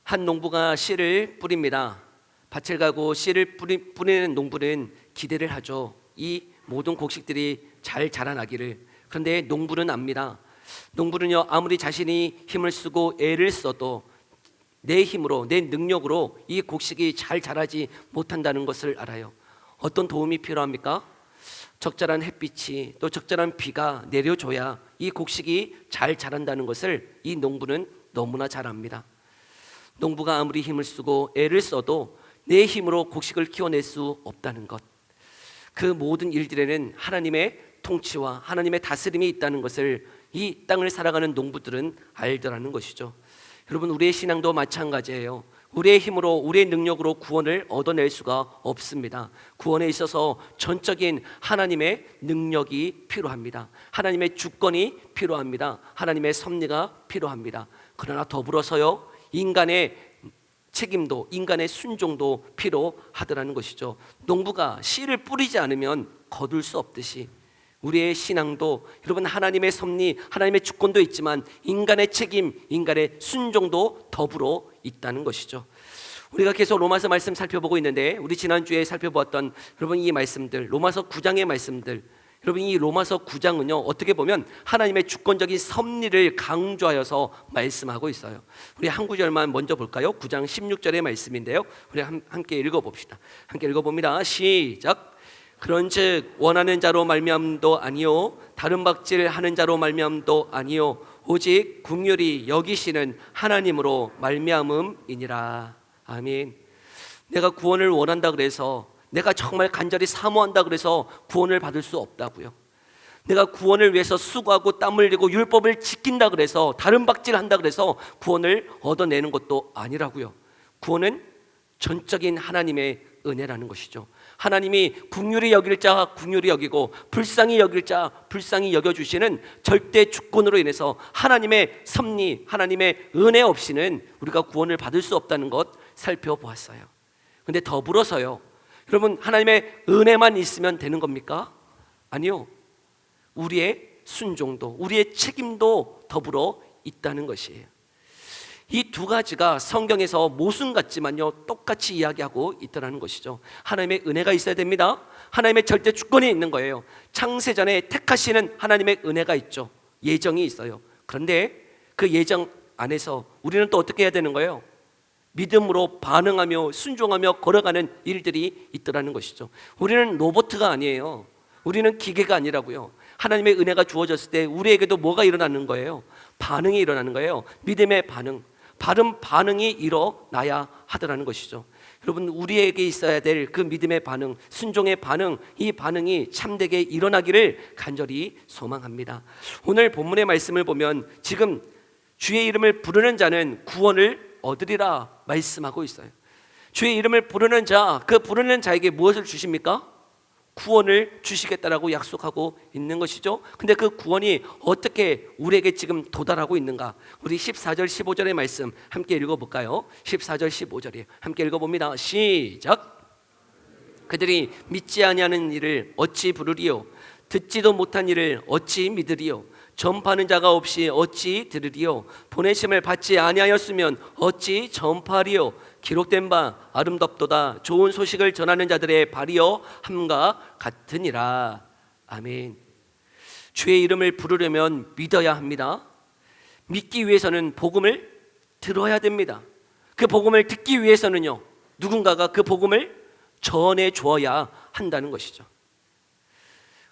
한 농부가 씨를 뿌립니다. 밭을 가고 씨를 뿌리는 농부는 기대를 하죠. 이 모든 곡식들이 잘 자라나기를. 그런데 농부는 압니다. 농부는요, 아무리 자신이 힘을 쓰고 애를 써도 내 힘으로, 내 능력으로 이 곡식이 잘 자라지 못한다는 것을 알아요. 어떤 도움이 필요합니까? 적절한 햇빛이, 또 적절한 비가 내려줘야 이 곡식이 잘 자란다는 것을 이 농부는 너무나 잘 압니다. 농부가 아무리 힘을 쓰고 애를 써도 내 힘으로 곡식을 키워낼 수 없다는 것, 그 모든 일들에는 하나님의 통치와 하나님의 다스림이 있다는 것을 이 땅을 살아가는 농부들은 알더라는 것이죠. 여러분, 우리의 신앙도 마찬가지예요. 우리의 힘으로, 우리의 능력으로 구원을 얻어낼 수가 없습니다. 구원에 있어서 전적인 하나님의 능력이 필요합니다. 하나님의 주권이 필요합니다. 하나님의 섭리가 필요합니다. 그러나 더불어서요, 인간의 책임도, 인간의 순종도 필요하더라는 것이죠. 농부가 씨를 뿌리지 않으면 거둘 수 없듯이 우리의 신앙도, 여러분, 하나님의 섭리, 하나님의 주권도 있지만 인간의 책임, 인간의 순종도 더불어 있다는 것이죠. 우리가 계속 로마서 말씀 살펴보고 있는데, 우리 지난주에 살펴보았던 여러분 이 말씀들, 로마서 9장의 말씀들, 여러분 이 로마서 9장은요, 어떻게 보면 하나님의 주권적인 섭리를 강조하여서 말씀하고 있어요. 우리 한 구절만 먼저 볼까요? 9장 16절의 말씀인데요, 우리 함께 읽어봅시다. 함께 읽어봅니다. 시작. 그런즉 원하는 자로 말미암도 아니요 다른 박질하는 자로 말미암도 아니요 오직 긍휼히 여기시는 하나님으로 말미암음이니라. 아멘. 내가 구원을 원한다 그래서, 내가 정말 간절히 사모한다 그래서 구원을 받을 수 없다고요. 내가 구원을 위해서 수고하고 땀 흘리고 율법을 지킨다 그래서, 다른 박질한다 그래서 구원을 얻어내는 것도 아니라고요. 구원은 전적인 하나님의 은혜라는 것이죠. 하나님이 긍휼히 여길 자 긍휼히 여기고 불쌍히 여길 자 불쌍히 여겨주시는 절대 주권으로 인해서 하나님의 섭리, 하나님의 은혜 없이는 우리가 구원을 받을 수 없다는 것 살펴보았어요. 그런데 더불어서요, 여러분, 하나님의 은혜만 있으면 되는 겁니까? 아니요. 우리의 순종도, 우리의 책임도 더불어 있다는 것이에요. 이 두 가지가 성경에서 모순 같지만요, 똑같이 이야기하고 있다는 것이죠. 하나님의 은혜가 있어야 됩니다. 하나님의 절대 주권이 있는 거예요. 창세전에 택하시는 하나님의 은혜가 있죠. 예정이 있어요. 그런데 그 예정 안에서 우리는 또 어떻게 해야 되는 거예요? 믿음으로 반응하며 순종하며 걸어가는 일들이 있더라는 것이죠. 우리는 로봇가 아니에요. 우리는 기계가 아니라고요. 하나님의 은혜가 주어졌을 때 우리에게도 뭐가 일어나는 거예요? 반응이 일어나는 거예요. 믿음의 반응, 바른 반응이 일어나야 하더라는 것이죠. 여러분, 우리에게 있어야 될 그 믿음의 반응, 순종의 반응, 이 반응이 참되게 일어나기를 간절히 소망합니다. 오늘 본문의 말씀을 보면 지금 주의 이름을 부르는 자는 구원을 얻으리라 말씀하고 있어요. 주의 이름을 부르는 자, 그 부르는 자에게 무엇을 주십니까? 구원을 주시겠다라고 약속하고 있는 것이죠. 근데 그 구원이 어떻게 우리에게 지금 도달하고 있는가? 우리 14절 15절의 말씀 함께 읽어볼까요? 14절 15절이에요. 함께 읽어봅니다. 시작. 그들이 믿지 아니하는 일을 어찌 부르리요? 듣지도 못한 일을 어찌 믿으리요? 전파하는 자가 없이 어찌 들으리요? 보내심을 받지 아니하였으면 어찌 전파하리요? 기록된 바 아름답도다 좋은 소식을 전하는 자들의 발이여 함과 같으니라. 아멘. 주의 이름을 부르려면 믿어야 합니다. 믿기 위해서는 복음을 들어야 됩니다. 그 복음을 듣기 위해서는요, 누군가가 그 복음을 전해 주어야 한다는 것이죠.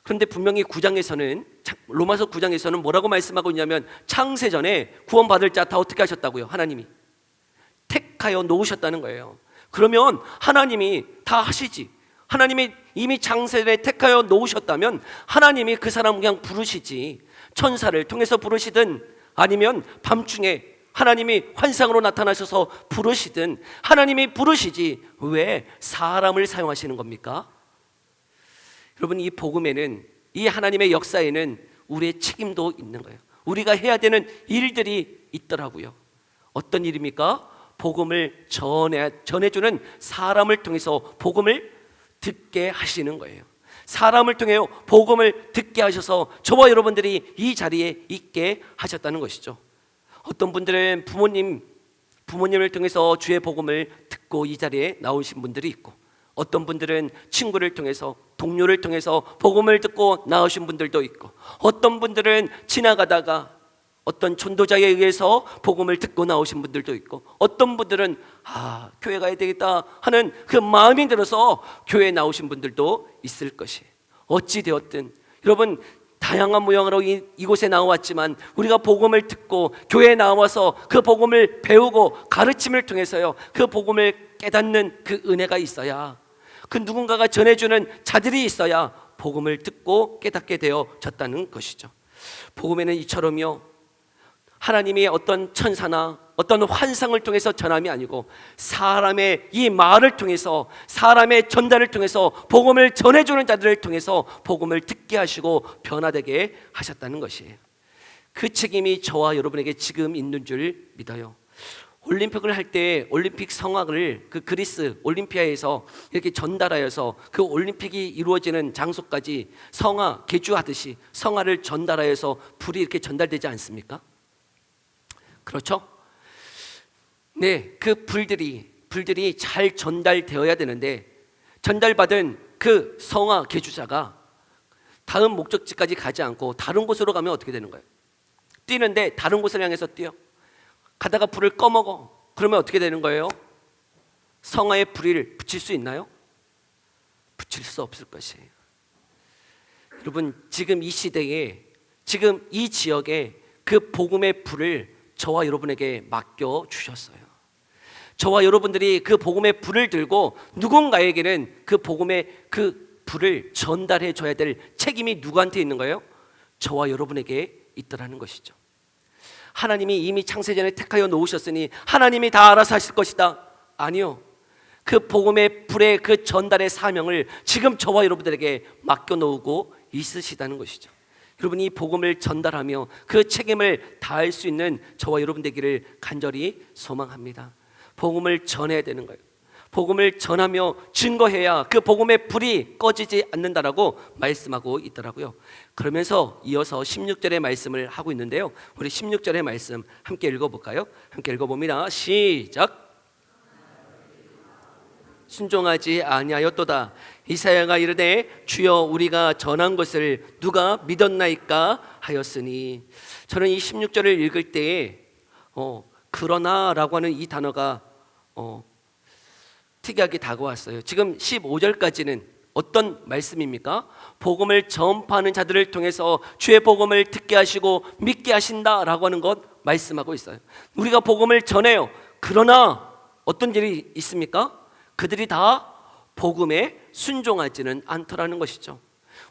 그런데 분명히 9장에서는, 로마서 9장에서는 뭐라고 말씀하고 있냐면, 창세전에 구원받을 자 다 어떻게 하셨다고요? 하나님이 택하여 놓으셨다는 거예요. 그러면 하나님이 다 하시지. 하나님이 이미 창세전에 택하여 놓으셨다면 하나님이 그 사람 그냥 부르시지. 천사를 통해서 부르시든 아니면 밤중에 하나님이 환상으로 나타나셔서 부르시든 하나님이 부르시지 왜 사람을 사용하시는 겁니까? 여러분, 이 복음에는, 이 하나님의 역사에는 우리의 책임도 있는 거예요. 우리가 해야 되는 일들이 있더라고요. 어떤 일입니까? 복음을 전해주는 사람을 통해서 복음을 듣게 하시는 거예요. 사람을 통해 복음을 듣게 하셔서 저와 여러분들이 이 자리에 있게 하셨다는 것이죠. 어떤 분들은 부모님 부모님을 통해서 주의 복음을 듣고 이 자리에 나오신 분들이 있고, 어떤 분들은 친구를 통해서, 동료를 통해서 복음을 듣고 나오신 분들도 있고, 어떤 분들은 지나가다가 어떤 전도자에 의해서 복음을 듣고 나오신 분들도 있고, 어떤 분들은 교회 가야 되겠다 하는 그 마음이 들어서 교회에 나오신 분들도 있을 것이에요. 어찌 되었든 여러분, 다양한 모양으로 이곳에 나왔지만 우리가 복음을 듣고 교회에 나와서 그 복음을 배우고 가르침을 통해서요, 그 복음을 깨닫는 그 은혜가 있어야, 그 누군가가 전해주는 자들이 있어야 복음을 듣고 깨닫게 되어졌다는 것이죠. 복음에는 이처럼요, 하나님이 어떤 천사나 어떤 환상을 통해서 전함이 아니고 사람의 이 말을 통해서, 사람의 전달을 통해서, 복음을 전해주는 자들을 통해서 복음을 듣게 하시고 변화되게 하셨다는 것이에요. 그 책임이 저와 여러분에게 지금 있는 줄 믿어요. 올림픽을 할 때 올림픽 성악을 그 그리스 올림피아에서 이렇게 전달하여서 그 올림픽이 이루어지는 장소까지 성화 개주하듯이 성화를 전달하여서 불이 이렇게 전달되지 않습니까? 그렇죠? 네, 그 불들이 잘 전달되어야 되는데, 전달받은 그 성화 개주자가 다음 목적지까지 가지 않고 다른 곳으로 가면 어떻게 되는 거예요? 뛰는데 다른 곳을 향해서 뛰어. 가다가 불을 꺼먹어. 그러면 어떻게 되는 거예요? 성화에 불을 붙일 수 있나요? 붙일 수 없을 것이에요. 여러분, 지금 이 시대에, 지금 이 지역에 그 복음의 불을 저와 여러분에게 맡겨 주셨어요. 저와 여러분들이 그 복음의 불을 들고 누군가에게는 그 복음의 그 불을 전달해 줘야 될 책임이 누구한테 있는 거예요? 저와 여러분에게 있더라는 것이죠. 하나님이 이미 창세전에 택하여 놓으셨으니 하나님이 다 알아서 하실 것이다. 아니요. 그 복음의 불의 그 전달의 사명을 지금 저와 여러분들에게 맡겨 놓고 있으시다는 것이죠. 여러분이 이 복음을 전달하며 그 책임을 다할 수 있는 저와 여러분 되기를 간절히 소망합니다. 복음을 전해야 되는 거예요. 복음을 전하며 증거해야 그 복음의 불이 꺼지지 않는다라고 말씀하고 있더라고요. 그러면서 이어서 16절의 말씀을 하고 있는데요, 우리 16절의 말씀 함께 읽어볼까요? 함께 읽어봅니다. 시작. 순종하지 아니하였도다. 이사야가 이르되 주여 우리가 전한 것을 누가 믿었나이까 하였으니. 저는 이 16절을 읽을 때에 그러나라고 하는 이 단어가 특이하게 다가왔어요. 지금 15절까지는 어떤 말씀입니까? 복음을 전파하는 자들을 통해서 주의 복음을 듣게 하시고 믿게 하신다라고 하는 것 말씀하고 있어요. 우리가 복음을 전해요. 그러나 어떤 일이 있습니까? 그들이 다 복음에 순종하지는 않더라는 것이죠.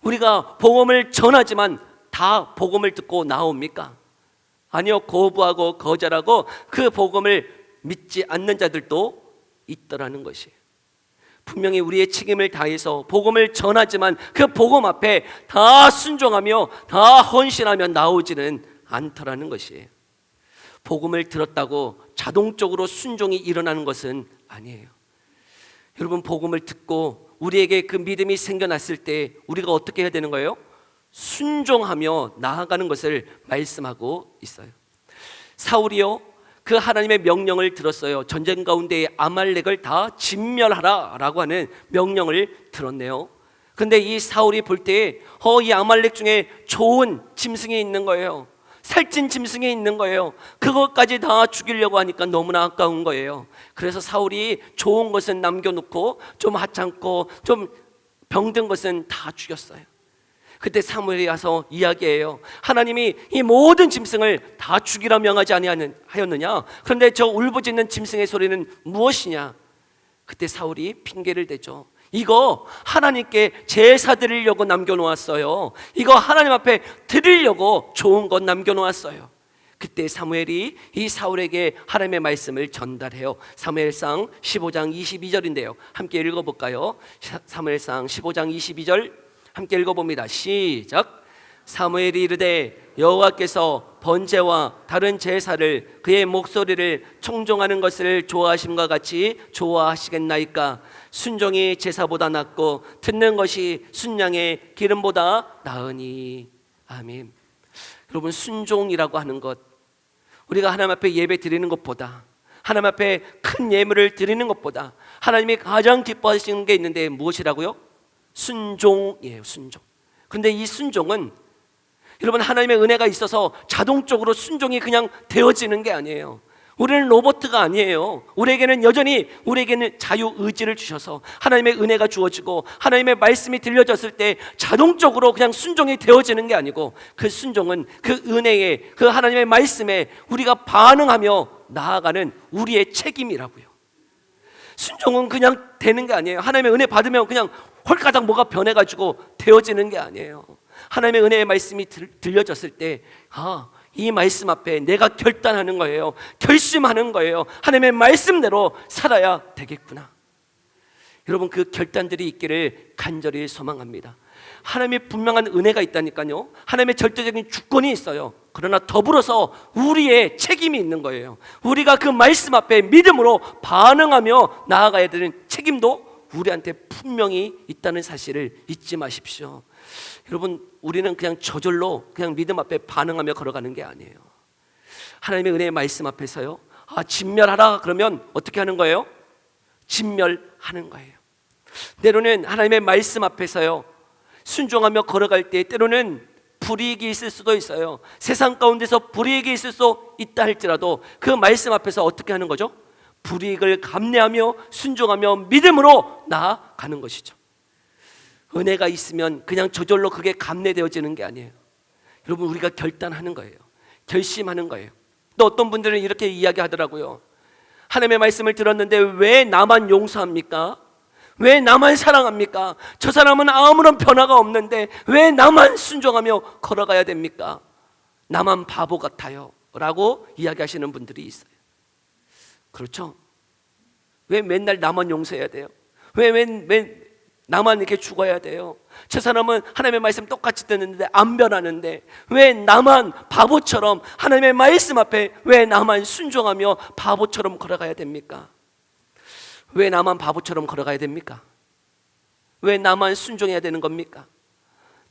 우리가 복음을 전하지만 다 복음을 듣고 나옵니까? 아니요. 거부하고 거절하고 그 복음을 믿지 않는 자들도 있더라는 것이에요. 분명히 우리의 책임을 다해서 복음을 전하지만 그 복음 앞에 다 순종하며 다 헌신하며 나오지는 않더라는 것이에요. 복음을 들었다고 자동적으로 순종이 일어나는 것은 아니에요. 여러분, 복음을 듣고 우리에게 그 믿음이 생겨났을 때 우리가 어떻게 해야 되는 거예요? 순종하며 나아가는 것을 말씀하고 있어요. 사울이요, 그 하나님의 명령을 들었어요. 전쟁 가운데 아말렉을 다 진멸하라 라고 하는 명령을 들었네요. 근데 이 사울이 볼 때에 이 아말렉 중에 좋은 짐승이 있는 거예요. 살찐 짐승이 있는 거예요. 그것까지 다 죽이려고 하니까 너무나 아까운 거예요. 그래서 사울이 좋은 것은 남겨놓고 좀 하찮고 좀 병든 것은 다 죽였어요. 그때 사무엘이 와서 이야기해요. 하나님이 이 모든 짐승을 다 죽이라 명하지 아니하였느냐? 그런데 저 울부짖는 짐승의 소리는 무엇이냐? 그때 사울이 핑계를 대죠. 이거 하나님께 제사 드리려고 남겨놓았어요. 이거 하나님 앞에 드리려고 좋은 것 남겨놓았어요. 그때 사무엘이 이 사울에게 하나님의 말씀을 전달해요. 사무엘상 15장 22절인데요 함께 읽어볼까요? 사무엘상 15장 22절 함께 읽어봅니다. 시작. 사무엘이 이르되 여호와께서 번제와 다른 제사를 그의 목소리를 청종하는 것을 좋아하심과 같이 좋아하시겠나이까? 순종이 제사보다 낫고 듣는 것이 순양의 기름보다 나으니. 아멘. 여러분, 순종이라고 하는 것, 우리가 하나님 앞에 예배 드리는 것보다, 하나님 앞에 큰 예물을 드리는 것보다 하나님이 가장 기뻐하시는 게 있는데 무엇이라고요? 순종이에요. 순종. 그런데 이 순종은 여러분, 하나님의 은혜가 있어서 자동적으로 순종이 그냥 되어지는 게 아니에요. 우리는 로봇가 아니에요. 우리에게는 자유의지를 주셔서 하나님의 은혜가 주어지고 하나님의 말씀이 들려졌을 때 자동적으로 그냥 순종이 되어지는 게 아니고, 그 순종은 그 은혜에, 그 하나님의 말씀에 우리가 반응하며 나아가는 우리의 책임이라고요. 순종은 그냥 되는 게 아니에요. 하나님의 은혜 받으면 그냥 홀가닥 뭐가 변해가지고 되어지는 게 아니에요. 하나님의 은혜의 말씀이 들려졌을 때 이 말씀 앞에 내가 결단하는 거예요. 결심하는 거예요. 하나님의 말씀대로 살아야 되겠구나. 여러분, 그 결단들이 있기를 간절히 소망합니다. 하나님의 분명한 은혜가 있다니까요. 하나님의 절대적인 주권이 있어요. 그러나 더불어서 우리의 책임이 있는 거예요. 우리가 그 말씀 앞에 믿음으로 반응하며 나아가야 되는 책임도 우리한테 분명히 있다는 사실을 잊지 마십시오. 여러분, 우리는 그냥 저절로 그냥 믿음 앞에 반응하며 걸어가는 게 아니에요. 하나님의 은혜의 말씀 앞에서요, 진멸하라 그러면 어떻게 하는 거예요? 진멸하는 거예요. 때로는 하나님의 말씀 앞에서요, 순종하며 걸어갈 때 때로는 불이익이 있을 수도 있어요. 세상 가운데서 불이익이 있을 수 있다 할지라도 그 말씀 앞에서 어떻게 하는 거죠? 불이익을 감내하며 순종하며 믿음으로 나아가는 것이죠. 은혜가 있으면 그냥 저절로 그게 감내되어지는 게 아니에요. 여러분, 우리가 결단하는 거예요. 결심하는 거예요. 또 어떤 분들은 이렇게 이야기하더라고요. 하나님의 말씀을 들었는데 왜 나만 용서합니까? 왜 나만 사랑합니까? 저 사람은 아무런 변화가 없는데 왜 나만 순종하며 걸어가야 됩니까? 나만 바보 같아요 라고 이야기하시는 분들이 있어요. 그렇죠? 왜 맨날 나만 용서해야 돼요? 왜 나만 이렇게 죽어야 돼요? 저 사람은 하나님의 말씀 똑같이 듣는데 안 변하는데 왜 나만 바보처럼 하나님의 말씀 앞에 왜 나만 순종하며 바보처럼 걸어가야 됩니까? 왜 나만 바보처럼 걸어가야 됩니까? 왜 나만 순종해야 되는 겁니까?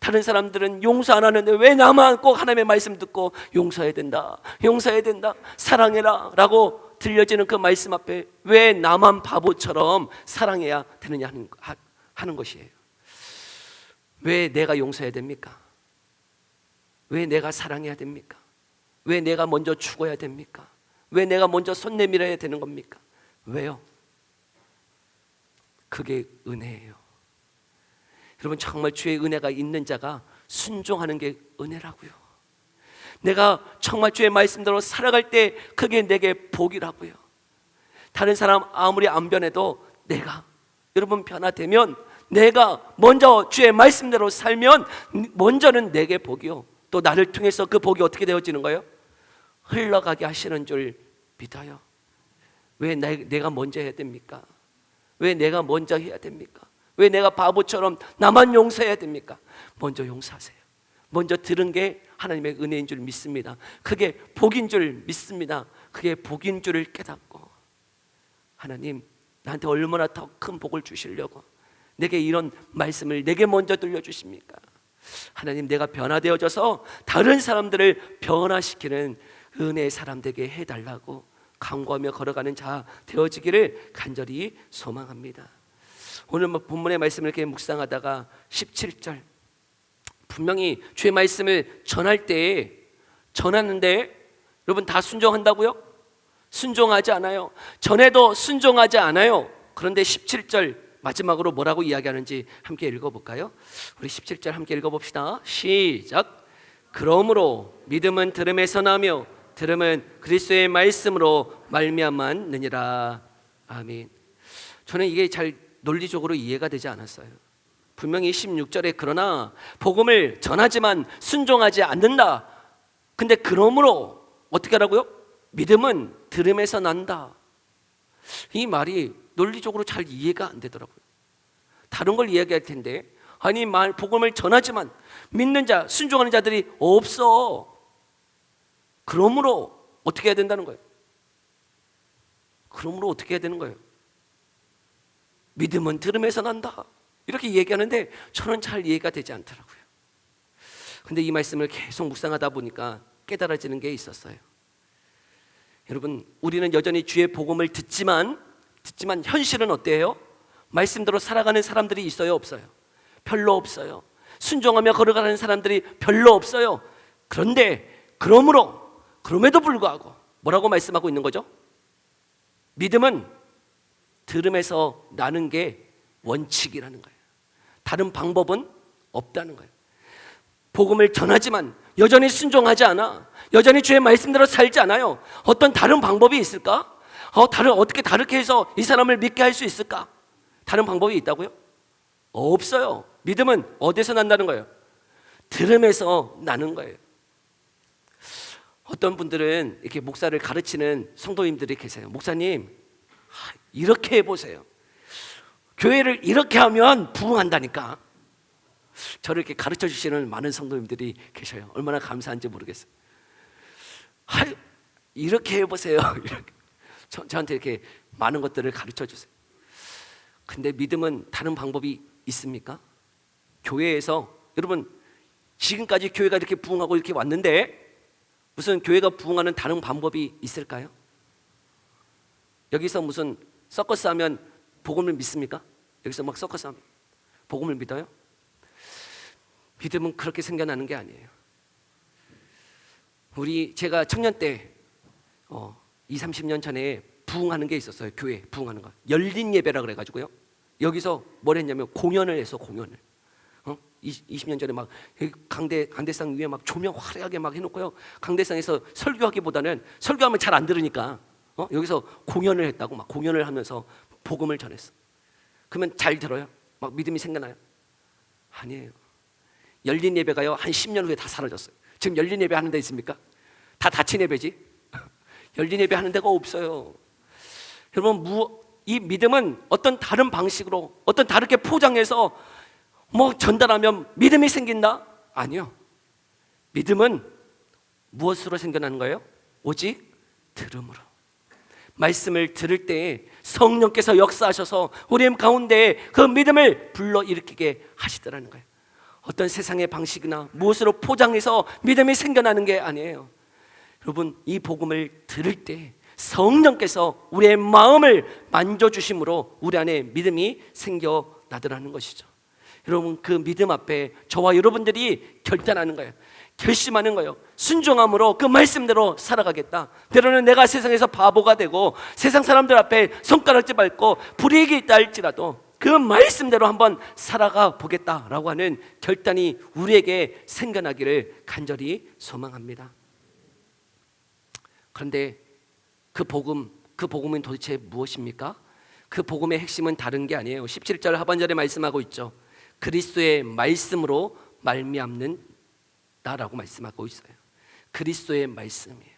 다른 사람들은 용서 안 하는데 왜 나만 꼭 하나님의 말씀 듣고 용서해야 된다, 용서해야 된다, 사랑해라 라고 들려지는 그 말씀 앞에 왜 나만 바보처럼 사랑해야 되느냐 하는 것이에요. 왜 내가 용서해야 됩니까? 왜 내가 사랑해야 됩니까? 왜 내가 먼저 죽어야 됩니까? 왜 내가 먼저 손 내밀어야 되는 겁니까? 왜요? 그게 은혜예요. 여러분, 정말 주의 은혜가 있는 자가 순종하는 게 은혜라고요. 내가 정말 주의 말씀대로 살아갈 때 그게 내게 복이라고요. 다른 사람 아무리 안 변해도 여러분 변화되면, 내가 먼저 주의 말씀대로 살면 먼저는 내게 복이요, 또 나를 통해서 그 복이 어떻게 되어지는 거예요? 흘러가게 하시는 줄 믿어요. 왜 내가 먼저 해야 됩니까? 왜 내가 먼저 해야 됩니까? 왜 내가 바보처럼 나만 용서해야 됩니까? 먼저 용서하세요. 먼저 들은 게 하나님의 은혜인 줄 믿습니다. 그게 복인 줄 믿습니다. 그게 복인 줄을 깨닫고, 하나님 나한테 얼마나 더 큰 복을 주시려고 내게 이런 말씀을 내게 먼저 들려주십니까? 하나님, 내가 변화되어져서 다른 사람들을 변화시키는 은혜의 사람 되게 해달라고 간구하며 걸어가는 자 되어지기를 간절히 소망합니다. 오늘 본문의 말씀을 이렇게 묵상하다가 17절, 분명히 주의 말씀을 전하는데 여러분 다 순종한다고요? 순종하지 않아요. 전에도 순종하지 않아요. 그런데 17절 마지막으로 뭐라고 이야기하는지 함께 읽어볼까요? 우리 17절 함께 읽어봅시다. 시작. 그러므로 믿음은 들음에서 나며 들음은 그리스도의 말씀으로 말미암았느니라. 아멘. 저는 이게 잘 논리적으로 이해가 되지 않았어요. 분명히 16절에 그러나 복음을 전하지만 순종하지 않는다. 근데 그러므로 어떻게 하라고요? 믿음은 들음에서 난다. 이 말이 논리적으로 잘 이해가 안 되더라고요. 다른 걸 이야기할 텐데, 아니 복음을 전하지만 믿는 자, 순종하는 자들이 없어. 그러므로 어떻게 해야 된다는 거예요? 그러므로 어떻게 해야 되는 거예요? 믿음은 들음에서 난다, 이렇게 얘기하는데 저는 잘 이해가 되지 않더라고요. 근데 이 말씀을 계속 묵상하다 보니까 깨달아지는 게 있었어요. 여러분, 우리는 여전히 주의 복음을 듣지만 현실은 어때요? 말씀대로 살아가는 사람들이 있어요, 없어요? 별로 없어요. 순종하며 걸어가는 사람들이 별로 없어요. 그런데 그럼에도 불구하고 뭐라고 말씀하고 있는 거죠? 믿음은 들음에서 나는 게 원칙이라는 거예요. 다른 방법은 없다는 거예요. 복음을 전하지만 여전히 순종하지 않아, 여전히 주의 말씀대로 살지 않아요. 어떤 다른 방법이 있을까? 어떻게 다르게 해서 이 사람을 믿게 할 수 있을까? 다른 방법이 있다고요? 없어요. 믿음은 어디서 난다는 거예요? 들음에서 나는 거예요. 어떤 분들은 이렇게 목사를 가르치는 성도님들이 계세요. 목사님, 이렇게 해보세요. 교회를 이렇게 하면 부흥한다니까. 저를 이렇게 가르쳐 주시는 많은 성도님들이 계셔요. 얼마나 감사한지 모르겠어요. 이렇게 해보세요. 이렇게. 저한테 이렇게 많은 것들을 가르쳐 주세요. 근데 믿음은 다른 방법이 있습니까? 교회에서 여러분, 지금까지 교회가 이렇게 부흥하고 이렇게 왔는데 무슨 교회가 부흥하는 다른 방법이 있을까요? 여기서 무슨 서커스 하면 복음을 믿습니까? 여기서 막 서커스 하면 복음을 믿어요? 믿음은 그렇게 생겨나는 게 아니에요. 제가 청년 때 20-30년 전에 부흥하는 게 있었어요. 교회 부흥하는 거, 열린 예배라 그래가지고요. 여기서 뭘 했냐면 공연을 해서 공연을 20년 전에 막 강대상 위에 막 조명 화려하게 막 해놓고요. 강대상에서 설교하기보다는 설교하면 잘 안 들으니까 여기서 공연을 했다고, 막 공연을 하면서 복음을 전했어. 그러면 잘 들어요? 막 믿음이 생겨나요? 아니에요. 열린 예배가요 한 10년 후에 다 사라졌어요. 지금 열린 예배 하는 데 있습니까? 다 닫힌 예배지. 열린 예배 하는 데가 없어요. 여러분, 이 믿음은 어떤 다른 방식으로, 어떤 다르게 포장해서 전달하면 믿음이 생긴다? 아니요. 믿음은 무엇으로 생겨나는 거예요? 오직 들음으로. 말씀을 들을 때 성령께서 역사하셔서 우리 가운데 그 믿음을 불러일으키게 하시더라는 거예요. 어떤 세상의 방식이나 무엇으로 포장해서 믿음이 생겨나는 게 아니에요. 여러분, 이 복음을 들을 때 성령께서 우리의 마음을 만져주심으로 우리 안에 믿음이 생겨나더라는 것이죠. 여러분, 그 믿음 앞에 저와 여러분들이 결단하는 거예요. 결심하는 거예요. 순종함으로 그 말씀대로 살아가겠다. 때로는 내가 세상에서 바보가 되고 세상 사람들 앞에 손가락질 밟고 불이익이 있다 할지라도 그 말씀대로 한번 살아가 보겠다라고 하는 결단이 우리에게 생겨나기를 간절히 소망합니다. 그런데 그 복음은 도대체 무엇입니까? 그 복음의 핵심은 다른 게 아니에요. 17절 하반절에 말씀하고 있죠. 그리스도의 말씀으로 말미암는 나라고 말씀하고 있어요. 그리스도의 말씀이에요.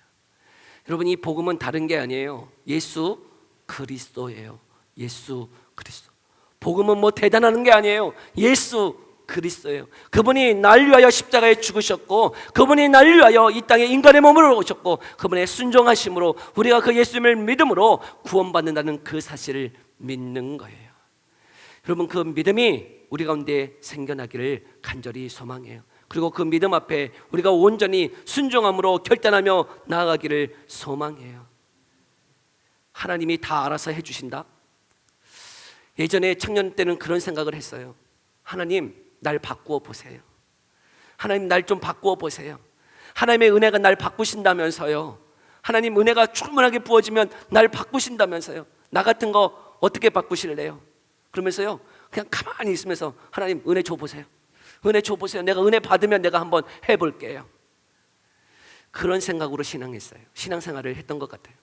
여러분, 이 복음은 다른 게 아니에요. 예수 그리스도예요. 예수 그리스도. 복음은 대단한 게 아니에요. 예수 그리스도예요. 그분이 날 위하여 십자가에 죽으셨고, 그분이 날 위하여 이 땅에 인간의 몸으로 오셨고, 그분의 순종하심으로 우리가 그 예수님을 믿음으로 구원받는다는 그 사실을 믿는 거예요. 여러분, 그 믿음이 우리 가운데 생겨나기를 간절히 소망해요. 그리고 그 믿음 앞에 우리가 온전히 순종함으로 결단하며 나아가기를 소망해요. 하나님이 다 알아서 해주신다? 예전에 청년 때는 그런 생각을 했어요. 하나님, 날 바꾸어 보세요. 하나님, 날 좀 바꾸어 보세요. 하나님의 은혜가 날 바꾸신다면서요. 하나님, 은혜가 충분하게 부어지면 날 바꾸신다면서요. 나 같은 거 어떻게 바꾸실래요? 그러면서요, 그냥 가만히 있으면서 하나님, 은혜 줘보세요. 은혜 줘보세요. 내가 은혜 받으면 내가 한번 해볼게요. 그런 생각으로 신앙생활을 했던 것 같아요.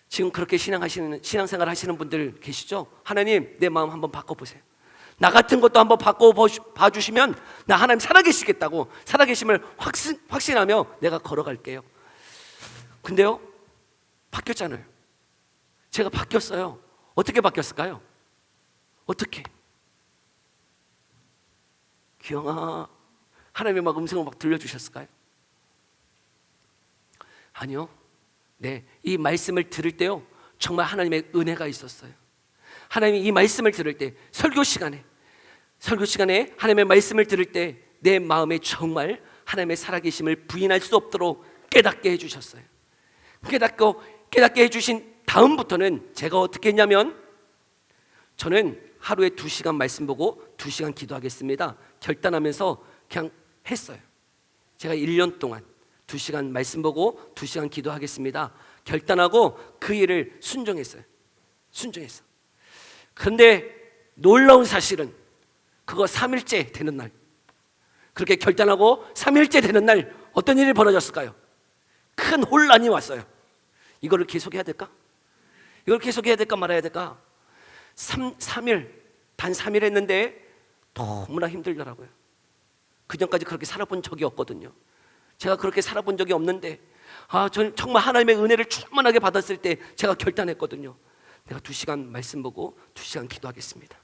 지금 그렇게 신앙생활 하시는 분들 계시죠? 하나님, 내 마음 한번 바꿔보세요. 나 같은 것도 한번 바꿔봐주시면 나 하나님 살아계시겠다고, 살아계심을 확신하며 내가 걸어갈게요. 근데요, 바뀌었잖아요. 제가 바뀌었어요. 어떻게 바뀌었을까요? 어떻게? 기영아, 하나님의 막 음성을 막 들려주셨을까요? 아니요. 네, 이 말씀을 들을 때요, 정말 하나님의 은혜가 있었어요. 하나님이 이 말씀을 들을 때, 설교 시간에 하나님의 말씀을 들을 때 내 마음에 정말 하나님의 살아계심을 부인할 수 없도록 깨닫게 해주셨어요. 깨닫게 해주신 다음부터는 제가 어떻게 했냐면, 저는 하루에 2시간 말씀 보고 2시간 기도하겠습니다 결단하면서 그냥 했어요. 제가 1년 동안 2시간 말씀 보고 2시간 기도하겠습니다 결단하고 그 일을 순종했어요. 그런데 놀라운 사실은 그거 3일째 되는 날, 그렇게 결단하고 3일째 되는 날 어떤 일이 벌어졌을까요? 큰 혼란이 왔어요. 이거를 계속해야 될까? 이걸 계속해야 될까 말아야 될까? 3일, 단 3일 했는데 너무나 힘들더라고요. 그전까지 그렇게 살아본 적이 없거든요. 제가 그렇게 살아본 적이 없는데, 저는 정말 하나님의 은혜를 충만하게 받았을 때 제가 결단했거든요. 내가 2시간 말씀 보고 2시간 기도하겠습니다.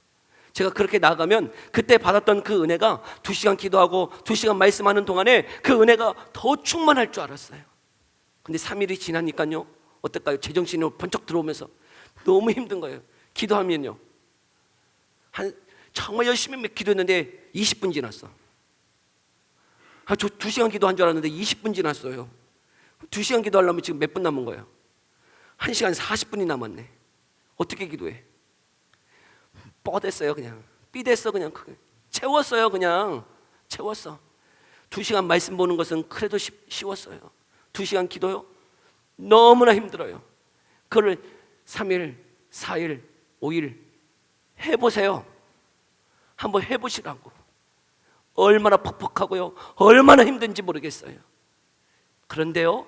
제가 그렇게 나아가면 그때 받았던 그 은혜가 2시간 기도하고 2시간 말씀하는 동안에 그 은혜가 더 충만할 줄 알았어요. 근데 3일이 지나니까요, 어떨까요? 제정신으로 번쩍 들어오면서 너무 힘든 거예요. 기도하면요, 정말 열심히 기도했는데 20분 지났어. 저 2시간 기도한 줄 알았는데 20분 지났어요. 2시간 기도하려면 지금 몇 분 남은 거예요? 1시간 40분이 남았네. 어떻게 기도해? 뻗었어요. 그냥 삐댔어. 그냥 채웠어요. 그냥 채웠어. 2시간 말씀 보는 것은 그래도 쉬웠어요. 2시간 기도요? 너무나 힘들어요. 그걸 3일, 4일, 5일 해보세요. 한번 해보시라고. 얼마나 퍽퍽하고요, 얼마나 힘든지 모르겠어요. 그런데요,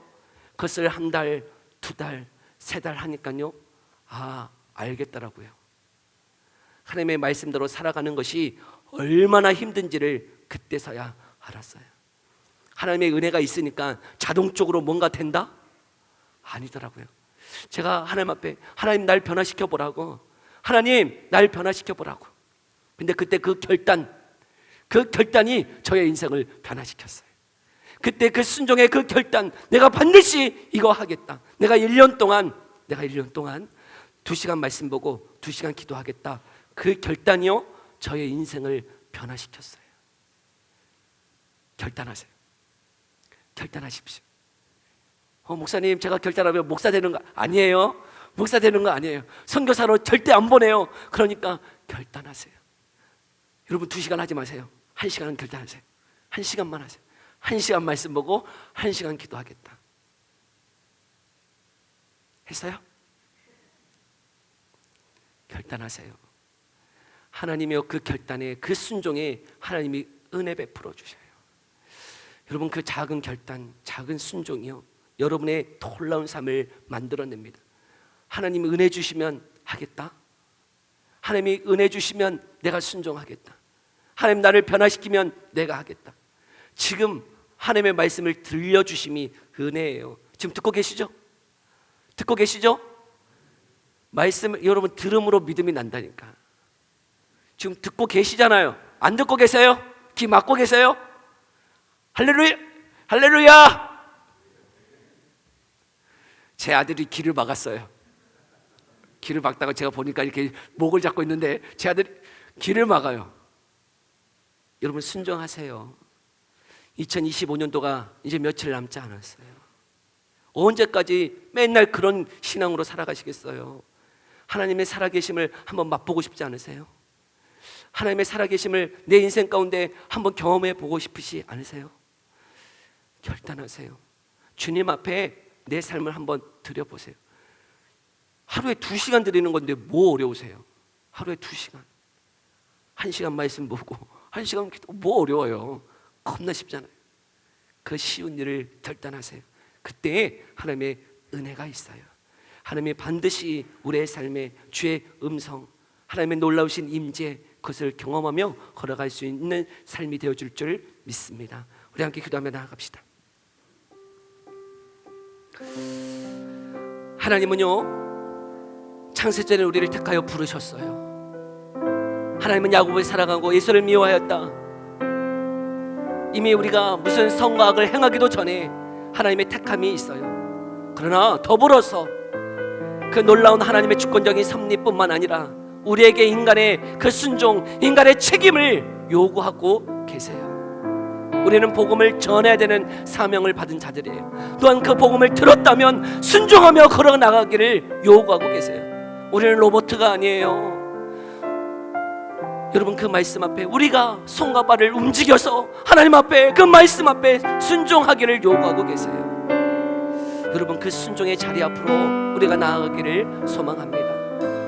그것을 1달, 2달, 3달 하니까요, 알겠더라고요. 하나님의 말씀대로 살아가는 것이 얼마나 힘든지를 그때서야 알았어요. 하나님의 은혜가 있으니까 자동적으로 뭔가 된다? 아니더라고요. 제가 하나님 앞에, 하나님 날 변화시켜 보라고, 하나님 날 변화시켜 보라고. 근데 그때 그 결단이 저의 인생을 변화시켰어요. 그때 그 순종의 그 결단, 내가 반드시 이거 하겠다. 내가 1년 동안 2시간 말씀 보고 2시간 기도하겠다. 그 결단이요, 저의 인생을 변화시켰어요. 결단하십시오. 목사님, 제가 결단하면 목사 되는 거 아니에요. 목사 되는 거 아니에요. 선교사로 절대 안 보내요. 그러니까 결단하세요. 여러분 2시간 하지 마세요. 1시간은 결단하세요. 1시간만 하세요. 1시간 말씀 보고 1시간 기도하겠다. 했어요? 결단하세요. 하나님이요, 그 결단에, 그 순종에 하나님이 은혜 베풀어 주셔요. 여러분, 그 작은 결단, 작은 순종이요, 여러분의 놀라운 삶을 만들어냅니다. 하나님이 은혜 주시면 하겠다. 하나님이 은혜 주시면 내가 순종하겠다. 하나님 나를 변화시키면 내가 하겠다. 지금 하나님의 말씀을 들려주심이 은혜예요. 지금 듣고 계시죠? 듣고 계시죠? 말씀을 여러분 들음으로 믿음이 난다니까. 지금 듣고 계시잖아요. 안 듣고 계세요? 귀 막고 계세요? 할렐루야! 할렐루야! 제 아들이 귀를 막았어요. 귀를 막다가 제가 보니까 이렇게 목을 잡고 있는데 제 아들이 귀를 막아요. 여러분 순종하세요. 2025년도가 이제 며칠 남지 않았어요. 언제까지 맨날 그런 신앙으로 살아가시겠어요? 하나님의 살아계심을 한번 맛보고 싶지 않으세요? 하나님의 살아계심을 내 인생 가운데 한번 경험해 보고 싶으시 않으세요? 결단하세요. 주님 앞에 내 삶을 한번 드려보세요. 하루에 2시간 드리는 건데 뭐 어려우세요? 하루에 2시간, 1시간 말씀 보고 1시간 기도, 뭐 어려워요? 겁나 쉽잖아요. 그 쉬운 일을 결단하세요. 그때 하나님의 은혜가 있어요. 하나님이 반드시 우리의 삶에 주의 음성, 하나님의 놀라우신 임재, 그것을 경험하며 걸어갈 수 있는 삶이 되어줄 줄 믿습니다. 우리 함께 기도하며 나아갑시다. 하나님은요, 창세전에 우리를 택하여 부르셨어요. 하나님은 야곱을 사랑하고 에서를 미워하였다. 이미 우리가 무슨 선과 악을 행하기도 전에 하나님의 택함이 있어요. 그러나 더불어서 그 놀라운 하나님의 주권적인 섭리뿐만 아니라 우리에게 인간의 그 순종, 인간의 책임을 요구하고 계세요. 우리는 복음을 전해야 되는 사명을 받은 자들이에요. 또한 그 복음을 들었다면 순종하며 걸어 나가기를 요구하고 계세요. 우리는 로봇가 아니에요. 여러분, 그 말씀 앞에 우리가 손과 발을 움직여서 하나님 앞에, 그 말씀 앞에 순종하기를 요구하고 계세요. 여러분, 그 순종의 자리 앞으로 우리가 나아가기를 소망합니다.